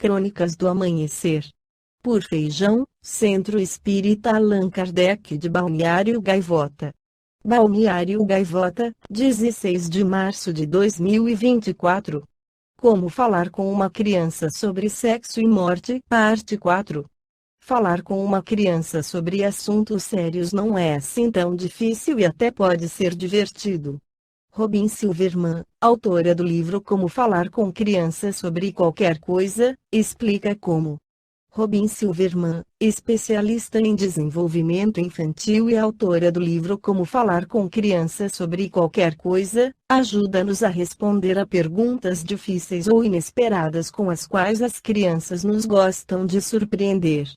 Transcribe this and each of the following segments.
Crônicas do Amanhecer. Por Feijão, Centro Espírita Allan Kardec de Balneário Gaivota. Balneário Gaivota, 16 de março de 2024. Como falar com uma criança sobre sexo e morte, parte 4. Falar com uma criança sobre assuntos sérios não é assim tão difícil e até pode ser divertido. Robin Silverman, autora do livro Como Falar com Crianças sobre Qualquer Coisa, explica como. Robin Silverman, especialista em desenvolvimento infantil e autora do livro Como Falar com Crianças sobre Qualquer Coisa, ajuda-nos a responder a perguntas difíceis ou inesperadas com as quais as crianças nos gostam de surpreender.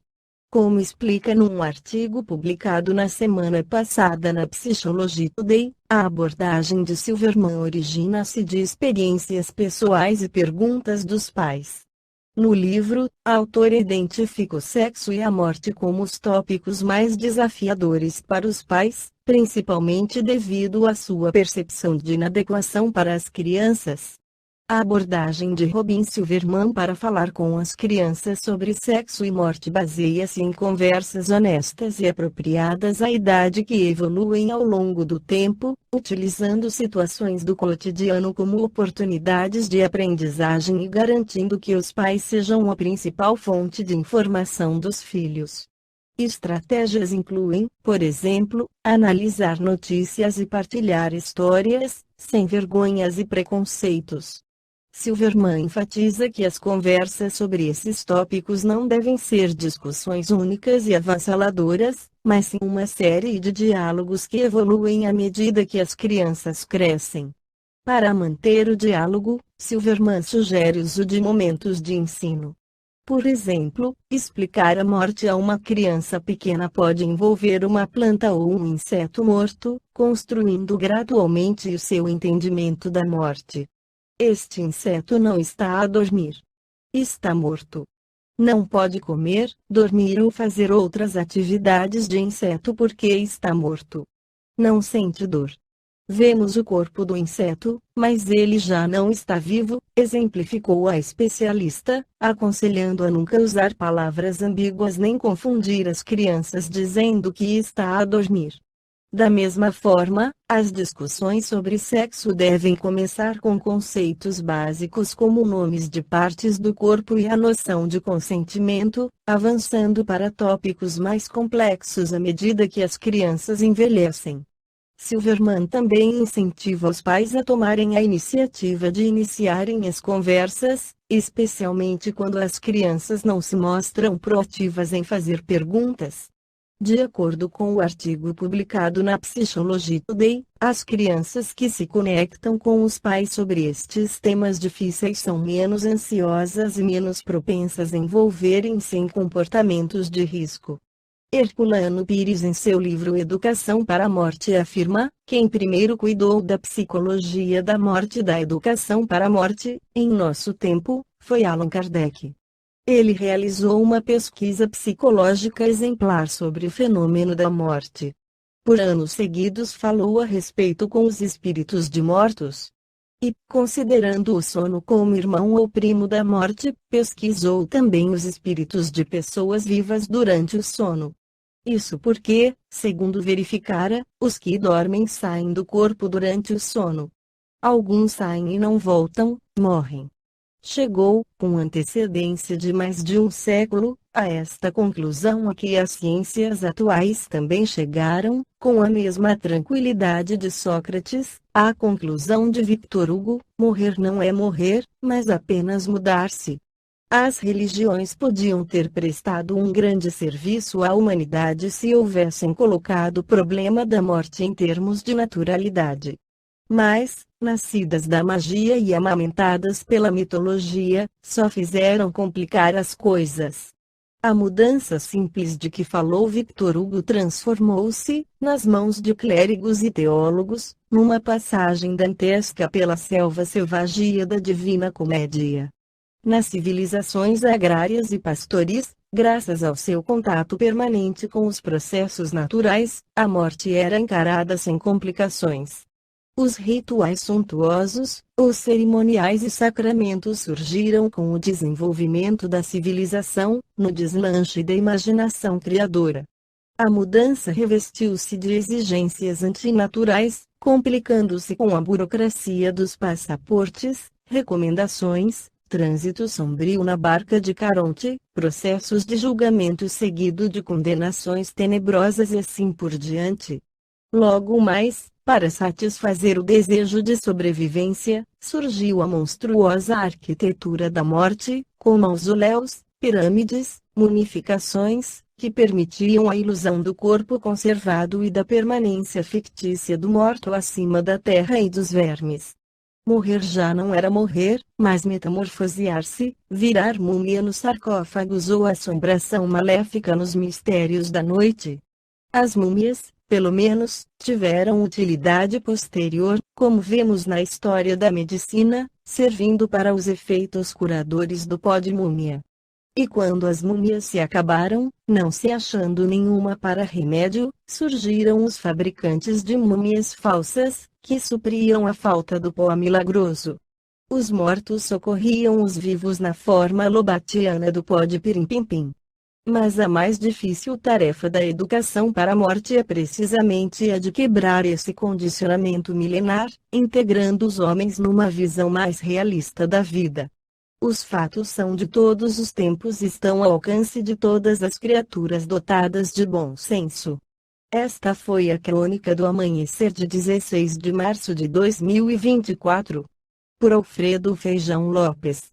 Como explica num artigo publicado na semana passada na Psychology Today, a abordagem de Silverman origina-se de experiências pessoais e perguntas dos pais. No livro, a autora identifica o sexo e a morte como os tópicos mais desafiadores para os pais, principalmente devido à sua percepção de inadequação para as crianças. A abordagem de Robin Silverman para falar com as crianças sobre sexo e morte baseia-se em conversas honestas e apropriadas à idade que evoluem ao longo do tempo, utilizando situações do cotidiano como oportunidades de aprendizagem e garantindo que os pais sejam a principal fonte de informação dos filhos. Estratégias incluem, por exemplo, analisar notícias e partilhar histórias, sem vergonhas e preconceitos. Silverman enfatiza que as conversas sobre esses tópicos não devem ser discussões únicas e avassaladoras, mas sim uma série de diálogos que evoluem à medida que as crianças crescem. Para manter o diálogo, Silverman sugere o uso de momentos de ensino. Por exemplo, explicar a morte a uma criança pequena pode envolver uma planta ou um inseto morto, construindo gradualmente o seu entendimento da morte. Este inseto não está a dormir. Está morto. Não pode comer, dormir ou fazer outras atividades de inseto porque está morto. Não sente dor. Vemos o corpo do inseto, mas ele já não está vivo, exemplificou a especialista, aconselhando a nunca usar palavras ambíguas nem confundir as crianças dizendo que está a dormir. Da mesma forma, as discussões sobre sexo devem começar com conceitos básicos como nomes de partes do corpo e a noção de consentimento, avançando para tópicos mais complexos à medida que as crianças envelhecem. Silverman também incentiva os pais a tomarem a iniciativa de iniciarem as conversas, especialmente quando as crianças não se mostram proativas em fazer perguntas. De acordo com o artigo publicado na Psychology Today, as crianças que se conectam com os pais sobre estes temas difíceis são menos ansiosas e menos propensas a envolverem-se em comportamentos de risco. Herculano Pires, em seu livro Educação para a Morte, afirma: quem primeiro cuidou da psicologia da morte e da educação para a morte, em nosso tempo, foi Allan Kardec. Ele realizou uma pesquisa psicológica exemplar sobre o fenômeno da morte. Por anos seguidos falou a respeito com os espíritos de mortos. E, considerando o sono como irmão ou primo da morte, pesquisou também os espíritos de pessoas vivas durante o sono. Isso porque, segundo verificara, os que dormem saem do corpo durante o sono. Alguns saem e não voltam, morrem. Chegou, com antecedência de mais de um século, a esta conclusão a que as ciências atuais também chegaram, com a mesma tranquilidade de Sócrates, à conclusão de Victor Hugo: morrer não é morrer, mas apenas mudar-se. As religiões podiam ter prestado um grande serviço à humanidade se houvessem colocado o problema da morte em termos de naturalidade. Mas, nascidas da magia e amamentadas pela mitologia, só fizeram complicar as coisas. A mudança simples de que falou Victor Hugo transformou-se, nas mãos de clérigos e teólogos, numa passagem dantesca pela selva selvagia da Divina Comédia. Nas civilizações agrárias e pastoris, graças ao seu contato permanente com os processos naturais, a morte era encarada sem complicações. Os rituais suntuosos, os cerimoniais e sacramentos surgiram com o desenvolvimento da civilização, no deslanche da imaginação criadora. A mudança revestiu-se de exigências antinaturais, complicando-se com a burocracia dos passaportes, recomendações, trânsito sombrio na barca de Caronte, processos de julgamento seguido de condenações tenebrosas e assim por diante. Logo mais, para satisfazer o desejo de sobrevivência, surgiu a monstruosa arquitetura da morte, com mausoléus, pirâmides, mumificações, que permitiam a ilusão do corpo conservado e da permanência fictícia do morto acima da terra e dos vermes. Morrer já não era morrer, mas metamorfosear-se, virar múmia nos sarcófagos ou assombração maléfica nos mistérios da noite. As múmias, pelo menos, tiveram utilidade posterior, como vemos na história da medicina, servindo para os efeitos curadores do pó de múmia. E quando as múmias se acabaram, não se achando nenhuma para remédio, surgiram os fabricantes de múmias falsas, que supriam a falta do pó milagroso. Os mortos socorriam os vivos na forma lobatiana do pó de pirim-pim-pim. Mas a mais difícil tarefa da educação para a morte é precisamente a de quebrar esse condicionamento milenar, integrando os homens numa visão mais realista da vida. Os fatos são de todos os tempos e estão ao alcance de todas as criaturas dotadas de bom senso. Esta foi a crônica do amanhecer de 16 de março de 2024. Por Alfredo Feijão Lopes.